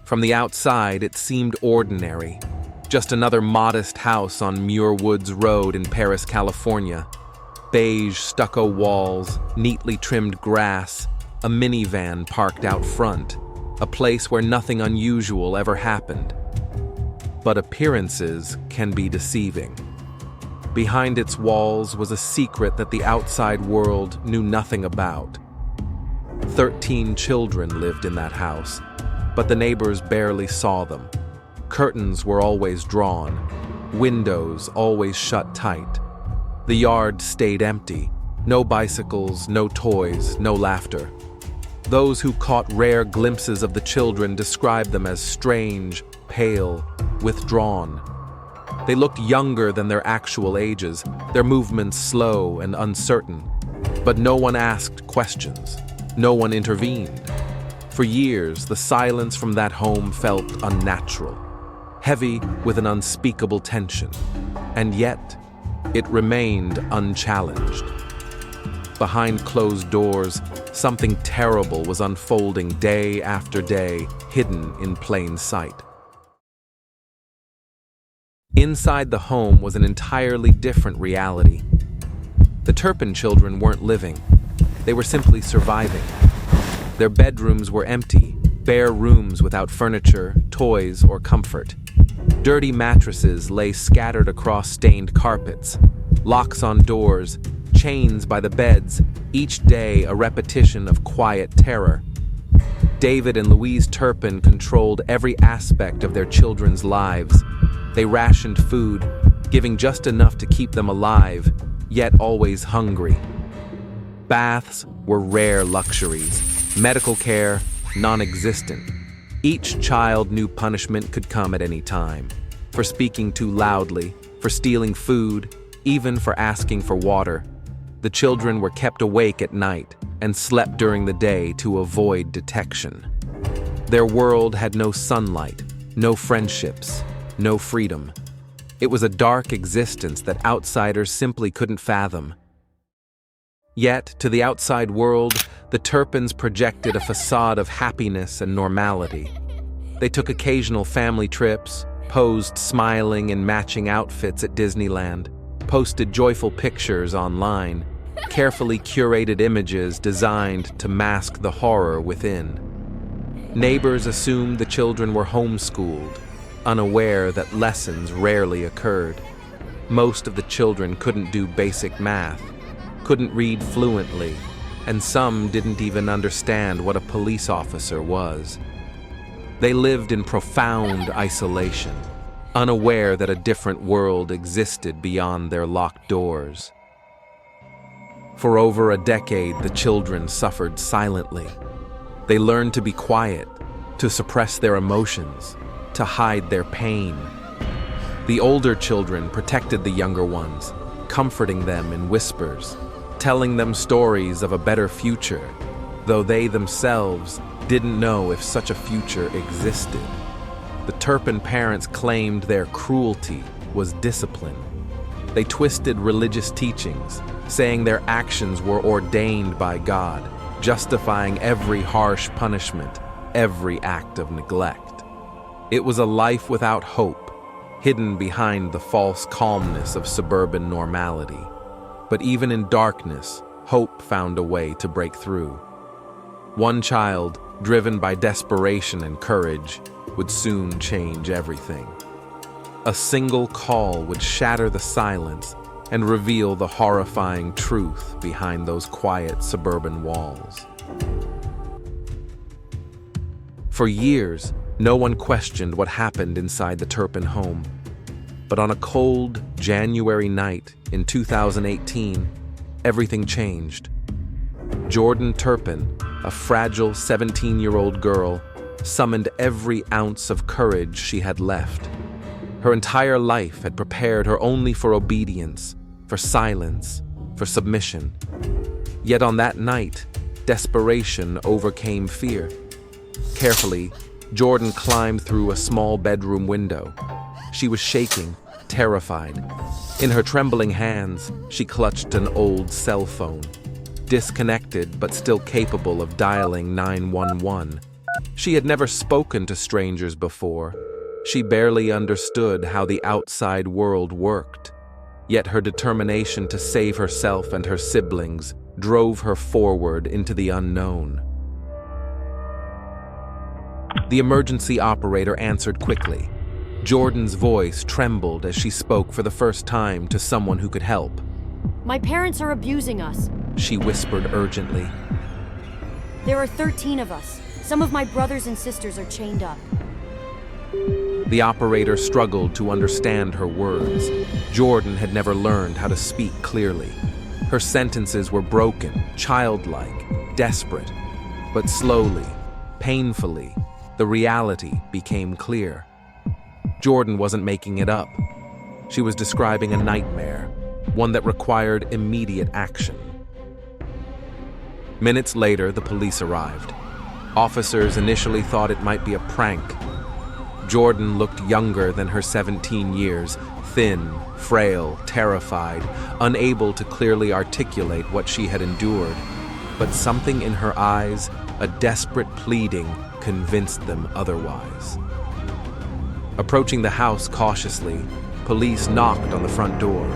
From the outside, it seemed ordinary. Just another modest house on Muir Woods Road in Paris, California. Beige stucco walls, neatly trimmed grass, a minivan parked out front, a place where nothing unusual ever happened. But appearances can be deceiving. Behind its walls was a secret that the outside world knew nothing about. 13 children lived in that house, but the neighbors barely saw them. Curtains were always drawn, windows always shut tight. The yard stayed empty, no bicycles, no toys, no laughter. Those who caught rare glimpses of the children described them as strange, pale, withdrawn. They looked younger than their actual ages, their movements slow and uncertain. But no one asked questions. No one intervened. For years, the silence from that home felt unnatural, heavy with an unspeakable tension. And yet, it remained unchallenged. Behind closed doors, something terrible was unfolding day after day, hidden in plain sight. Inside the home was an entirely different reality. The Turpin children weren't living. They were simply surviving. Their bedrooms were empty, bare rooms without furniture, toys, or comfort. Dirty mattresses lay scattered across stained carpets, locks on doors, chains by the beds, each day a repetition of quiet terror. David and Louise Turpin controlled every aspect of their children's lives. They rationed food, giving just enough to keep them alive, yet always hungry. Baths were rare luxuries, medical care non-existent. Each child knew punishment could come at any time, for speaking too loudly, for stealing food, even for asking for water. The children were kept awake at night and slept during the day to avoid detection. Their world had no sunlight, no friendships, no freedom. It was a dark existence that outsiders simply couldn't fathom. Yet, to the outside world, the Turpins projected a facade of happiness and normality. They took occasional family trips, posed smiling in matching outfits at Disneyland, posted joyful pictures online, carefully curated images designed to mask the horror within. Neighbors assumed the children were homeschooled, unaware that lessons rarely occurred. Most of the children couldn't do basic math, couldn't read fluently, and some didn't even understand what a police officer was. They lived in profound isolation, unaware that a different world existed beyond their locked doors. For over a decade, the children suffered silently. They learned to be quiet, to suppress their emotions, to hide their pain. The older children protected the younger ones, comforting them in whispers, telling them stories of a better future, though they themselves didn't know if such a future existed. The Turpin parents claimed their cruelty was discipline. They twisted religious teachings, saying their actions were ordained by God, justifying every harsh punishment, every act of neglect. It was a life without hope, hidden behind the false calmness of suburban normality. But even in darkness, hope found a way to break through. One child, driven by desperation and courage, would soon change everything. A single call would shatter the silence and reveal the horrifying truth behind those quiet suburban walls. For years, no one questioned what happened inside the Turpin home. But on a cold January night in 2018, everything changed. Jordan Turpin, a fragile 17-year-old girl, summoned every ounce of courage she had left. Her entire life had prepared her only for obedience, for silence, for submission. Yet on that night, desperation overcame fear. Carefully, Jordan climbed through a small bedroom window. She was shaking, terrified. In her trembling hands, she clutched an old cell phone, disconnected but still capable of dialing 911. She had never spoken to strangers before. She barely understood how the outside world worked. Yet her determination to save herself and her siblings drove her forward into the unknown. The emergency operator answered quickly. Jordan's voice trembled as she spoke for the first time to someone who could help. My parents are abusing us, she whispered urgently. There are 13 of us. Some of my brothers and sisters are chained up. The operator struggled to understand her words. Jordan had never learned how to speak clearly. Her sentences were broken, childlike, desperate. But slowly, painfully, the reality became clear. Jordan wasn't making it up. She was describing a nightmare, one that required immediate action. Minutes later, the police arrived. Officers initially thought it might be a prank. Jordan looked younger than her 17 years, thin, frail, terrified, unable to clearly articulate what she had endured. But something in her eyes, a desperate pleading, convinced them otherwise. Approaching the house cautiously, police knocked on the front door.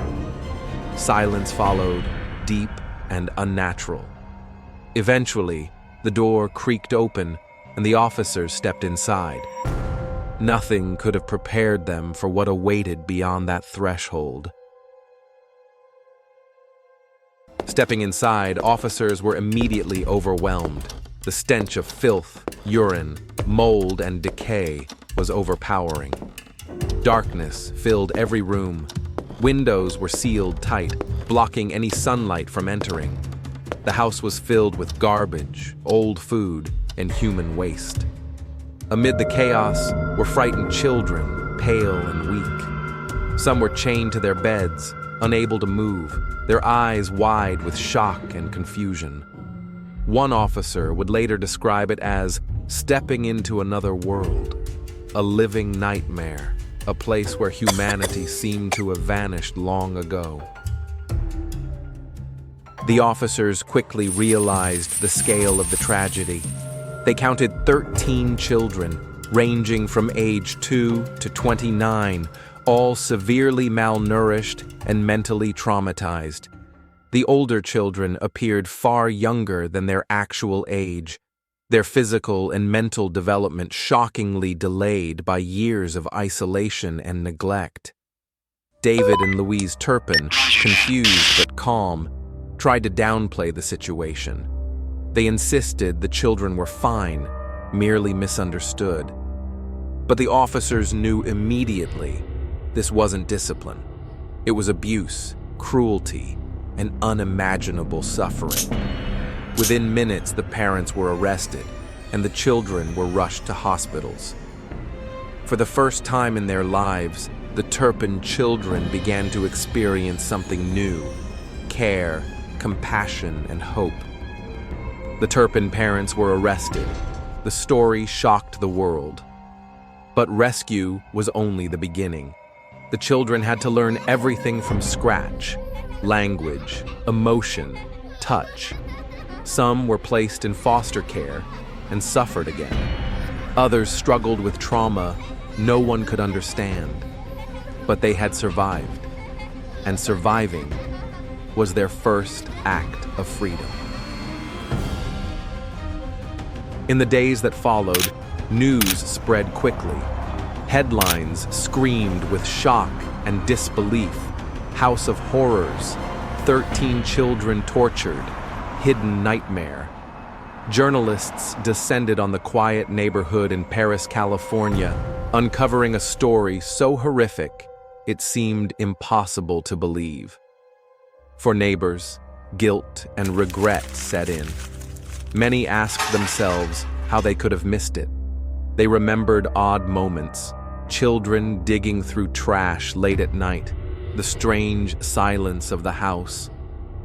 Silence followed, deep and unnatural. Eventually, the door creaked open and the officers stepped inside. Nothing could have prepared them for what awaited beyond that threshold. Stepping inside, officers were immediately overwhelmed. The stench of filth, urine, mold, and decay was overpowering. Darkness filled every room. Windows were sealed tight, blocking any sunlight from entering. The house was filled with garbage, old food, and human waste. Amid the chaos were frightened children, pale and weak. Some were chained to their beds, unable to move, their eyes wide with shock and confusion. One officer would later describe it as stepping into another world, a living nightmare, a place where humanity seemed to have vanished long ago. The officers quickly realized the scale of the tragedy. They counted 13 children, ranging from age 2 to 29, all severely malnourished and mentally traumatized. The older children appeared far younger than their actual age, their physical and mental development shockingly delayed by years of isolation and neglect. David and Louise Turpin, confused but calm, tried to downplay the situation. They insisted the children were fine, merely misunderstood. But the officers knew immediately this wasn't discipline. It was abuse, cruelty, and unimaginable suffering. Within minutes, the parents were arrested, and the children were rushed to hospitals. For the first time in their lives, the Turpin children began to experience something new: care, compassion, and hope. The Turpin parents were arrested. The story shocked the world. But rescue was only the beginning. The children had to learn everything from scratch: language, emotion, touch. Some were placed in foster care and suffered again. Others struggled with trauma no one could understand. But they had survived, and surviving was their first act of freedom. In the days that followed, news spread quickly. Headlines screamed with shock and disbelief. House of horrors, 13 children tortured, hidden nightmare. Journalists descended on the quiet neighborhood in Paris, California, uncovering a story so horrific it seemed impossible to believe. For neighbors, guilt and regret set in. Many asked themselves how they could have missed it. They remembered odd moments, children digging through trash late at night, the strange silence of the house,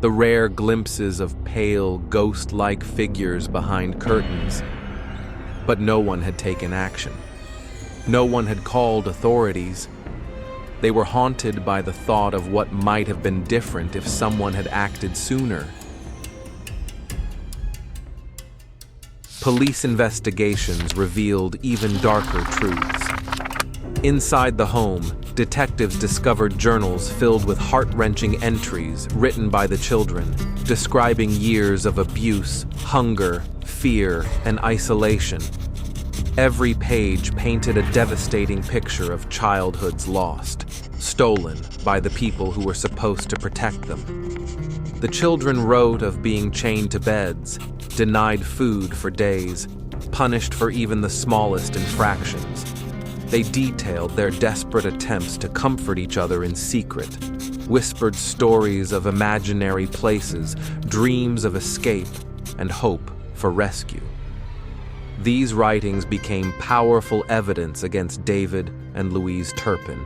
the rare glimpses of pale, ghost-like figures behind curtains. But no one had taken action. No one had called authorities. They were haunted by the thought of what might have been different if someone had acted sooner. police investigations revealed even darker truths. Inside the home, detectives discovered journals filled with heart-wrenching entries written by the children, describing years of abuse, hunger, fear, and isolation. Every page painted a devastating picture of childhoods lost, stolen by the people who were supposed to protect them. The children wrote of being chained to beds, denied food for days, punished for even the smallest infractions. They detailed their desperate attempts to comfort each other in secret, whispered stories of imaginary places, dreams of escape, and hope for rescue. These writings became powerful evidence against David and Louise Turpin.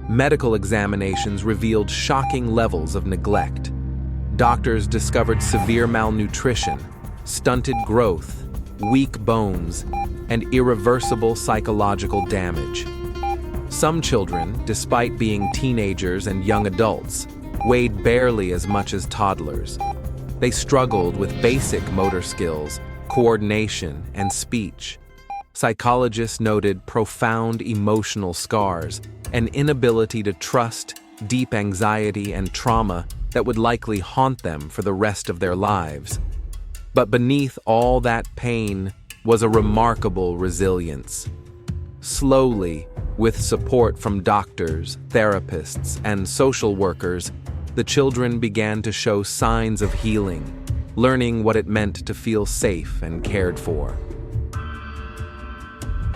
Medical examinations revealed shocking levels of neglect. Doctors discovered severe malnutrition, stunted growth, weak bones, and irreversible psychological damage. Some children, despite being teenagers and young adults, weighed barely as much as toddlers. They struggled with basic motor skills, coordination, and speech. Psychologists noted profound emotional scars, an inability to trust, deep anxiety, and trauma that would likely haunt them for the rest of their lives. But beneath all that pain was a remarkable resilience. Slowly, with support from doctors, therapists, and social workers, the children began to show signs of healing, learning what it meant to feel safe and cared for.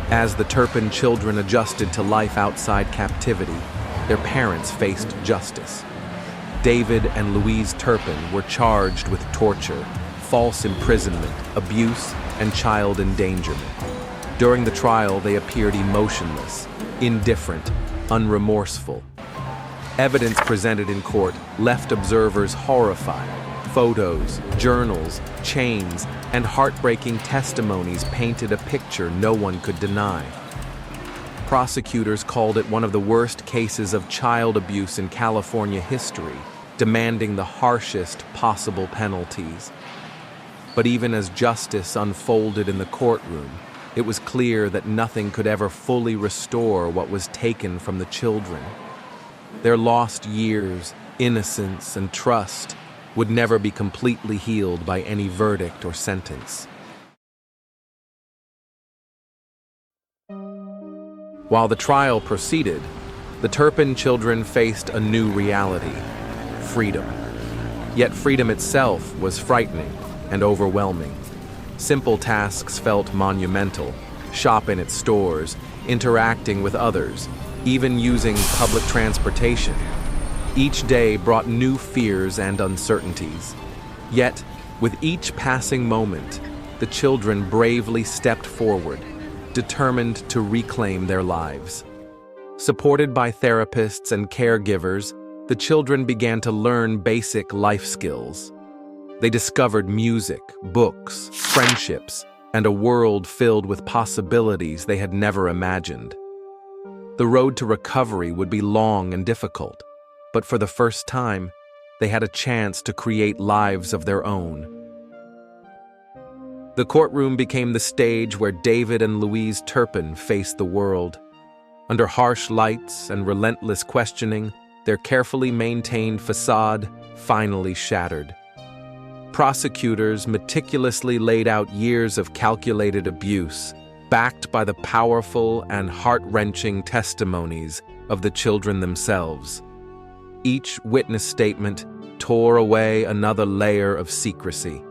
As the Turpin children adjusted to life outside captivity, their parents faced justice. David and Louise Turpin were charged with torture, false imprisonment, abuse, and child endangerment. During the trial, they appeared emotionless, indifferent, unremorseful. Evidence presented in court left observers horrified. Photos, journals, chains, and heartbreaking testimonies painted a picture no one could deny. Prosecutors called it one of the worst cases of child abuse in California history, demanding the harshest possible penalties. But even as justice unfolded in the courtroom, it was clear that nothing could ever fully restore what was taken from the children. Their lost years, innocence, and trust would never be completely healed by any verdict or sentence. While the trial proceeded, the Turpin children faced a new reality: freedom. Yet freedom itself was frightening and overwhelming. Simple tasks felt monumental: shopping at stores, interacting with others, even using public transportation. Each day brought new fears and uncertainties. Yet, with each passing moment, the children bravely stepped forward, determined to reclaim their lives. Supported by therapists and caregivers, the children began to learn basic life skills. They discovered music, books, friendships, and a world filled with possibilities they had never imagined. The road to recovery would be long and difficult, but for the first time, they had a chance to create lives of their own. The courtroom became the stage where David and Louise Turpin faced the world. Under harsh lights and relentless questioning, their carefully maintained facade finally shattered. Prosecutors meticulously laid out years of calculated abuse, backed by the powerful and heart-wrenching testimonies of the children themselves. Each witness statement tore away another layer of secrecy.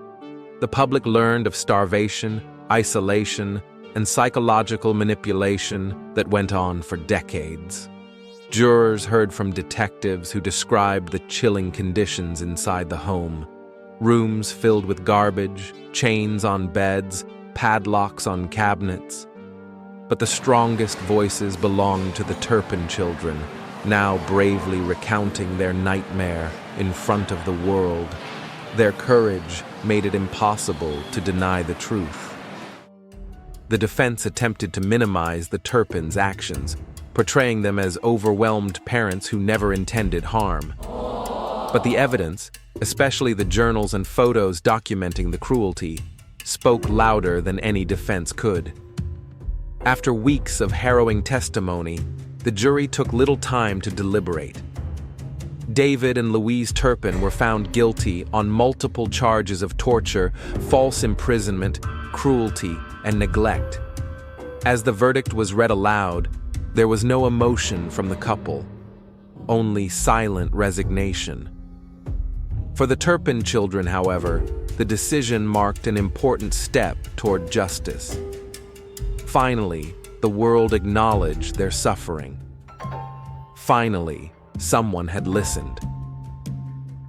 The public learned of starvation, isolation, and psychological manipulation that went on for decades. Jurors heard from detectives who described the chilling conditions inside the home: rooms filled with garbage, chains on beds, padlocks on cabinets. But the strongest voices belonged to the Turpin children, now bravely recounting their nightmare in front of the world. Their courage made it impossible to deny the truth. The defense attempted to minimize the Turpins' actions, portraying them as overwhelmed parents who never intended harm. But the evidence, especially the journals and photos documenting the cruelty, spoke louder than any defense could. After weeks of harrowing testimony, the jury took little time to deliberate. David and Louise Turpin were found guilty on multiple charges of torture, false imprisonment, cruelty, and neglect. As the verdict was read aloud, there was no emotion from the couple, only silent resignation. For the Turpin children, however, the decision marked an important step toward justice. Finally, the world acknowledged their suffering. Finally, someone had listened.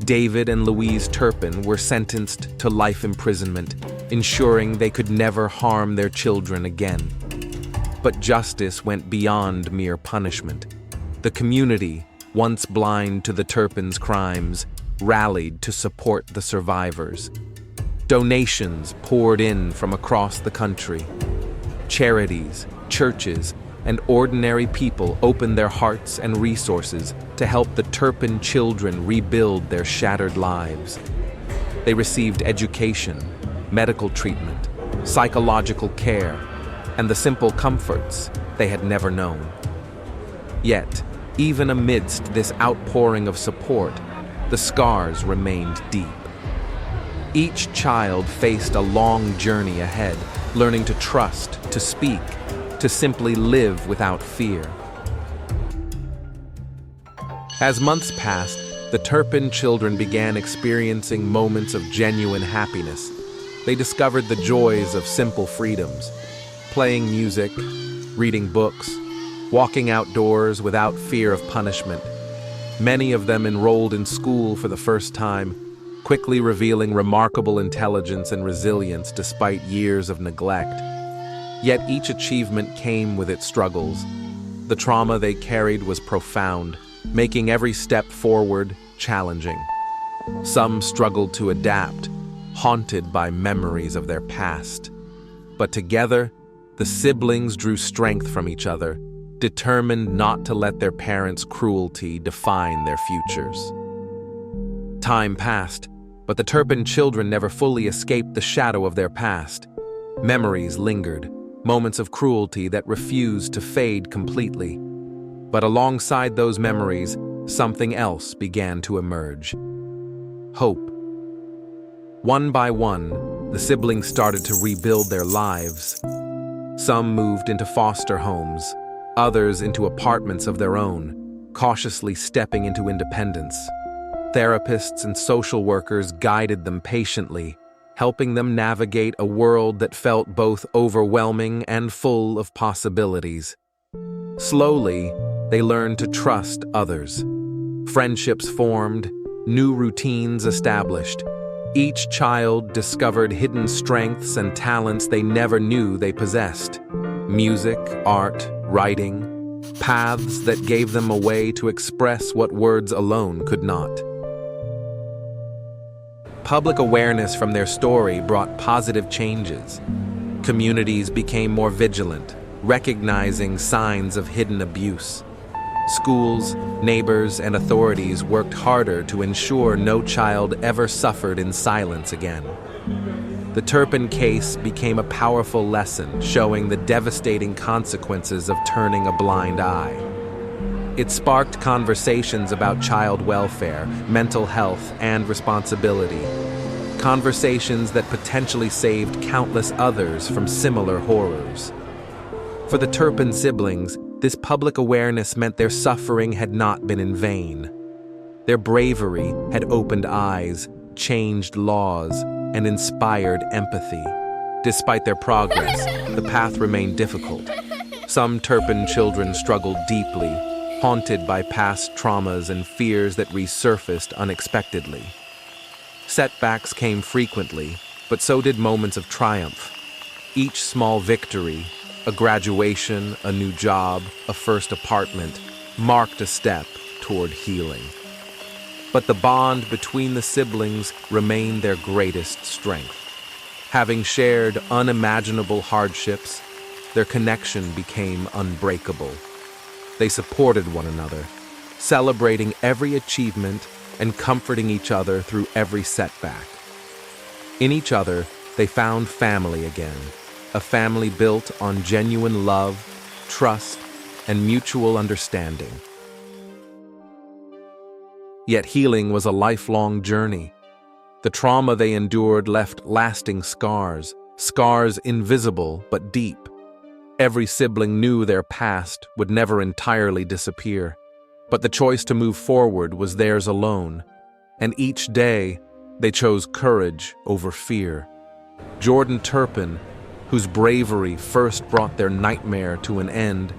David and Louise Turpin were sentenced to life imprisonment, ensuring they could never harm their children again. But justice went beyond mere punishment. The community, once blind to the Turpins' crimes, rallied to support the survivors. Donations poured in from across the country. Charities, churches, and ordinary people opened their hearts and resources to help the Turpin children rebuild their shattered lives. They received education, medical treatment, psychological care, and the simple comforts they had never known. Yet, even amidst this outpouring of support, the scars remained deep. Each child faced a long journey ahead, learning to trust, to speak, to simply live without fear. As months passed, the Turpin children began experiencing moments of genuine happiness. They discovered the joys of simple freedoms, playing music, reading books, walking outdoors without fear of punishment. Many of them enrolled in school for the first time, quickly revealing remarkable intelligence and resilience despite years of neglect. Yet each achievement came with its struggles. The trauma they carried was profound, making every step forward challenging. Some struggled to adapt, haunted by memories of their past. But together, the siblings drew strength from each other, determined not to let their parents' cruelty define their futures. Time passed, but the Turpin children never fully escaped the shadow of their past. Memories lingered, moments of cruelty that refused to fade completely. But alongside those memories, something else began to emerge. Hope. One by one, the siblings started to rebuild their lives. Some moved into foster homes, others into apartments of their own, cautiously stepping into independence. Therapists and social workers guided them patiently, helping them navigate a world that felt both overwhelming and full of possibilities. Slowly, they learned to trust others. Friendships formed, new routines established. Each child discovered hidden strengths and talents they never knew they possessed. Music, art, writing, paths that gave them a way to express what words alone could not. Public awareness from their story brought positive changes. Communities became more vigilant, recognizing signs of hidden abuse. Schools, neighbors, and authorities worked harder to ensure no child ever suffered in silence again. The Turpin case became a powerful lesson, showing the devastating consequences of turning a blind eye. It sparked conversations about child welfare, mental health, and responsibility. Conversations that potentially saved countless others from similar horrors. For the Turpin siblings, this public awareness meant their suffering had not been in vain. Their bravery had opened eyes, changed laws, and inspired empathy. Despite their progress, the path remained difficult. Some Turpin children struggled deeply, haunted by past traumas and fears that resurfaced unexpectedly. Setbacks came frequently, but so did moments of triumph. Each small victory, a graduation, a new job, a first apartment, marked a step toward healing. But the bond between the siblings remained their greatest strength. Having shared unimaginable hardships, their connection became unbreakable. They supported one another, celebrating every achievement and comforting each other through every setback. In each other, they found family again, a family built on genuine love, trust, and mutual understanding. Yet healing was a lifelong journey. The trauma they endured left lasting scars, scars invisible but deep. Every sibling knew their past would never entirely disappear, but the choice to move forward was theirs alone, and each day they chose courage over fear. Jordan Turpin, whose bravery first brought their nightmare to an end,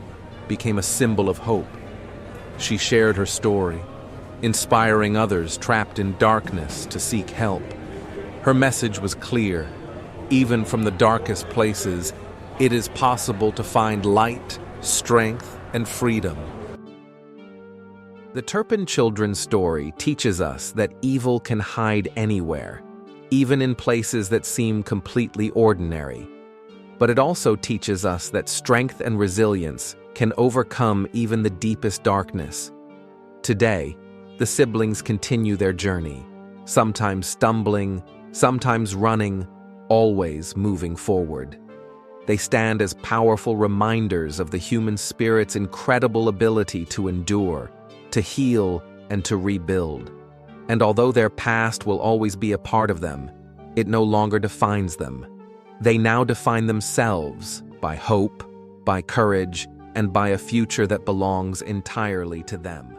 became a symbol of hope. She shared her story, inspiring others trapped in darkness to seek help. Her message was clear. Even from the darkest places, it is possible to find light, strength, and freedom. The Turpin children's story teaches us that evil can hide anywhere, even in places that seem completely ordinary. But it also teaches us that strength and resilience can overcome even the deepest darkness. Today, the siblings continue their journey, sometimes stumbling, sometimes running, always moving forward. They stand as powerful reminders of the human spirit's incredible ability to endure, to heal, and to rebuild. And although their past will always be a part of them, it no longer defines them. They now define themselves by hope, by courage, and by a future that belongs entirely to them.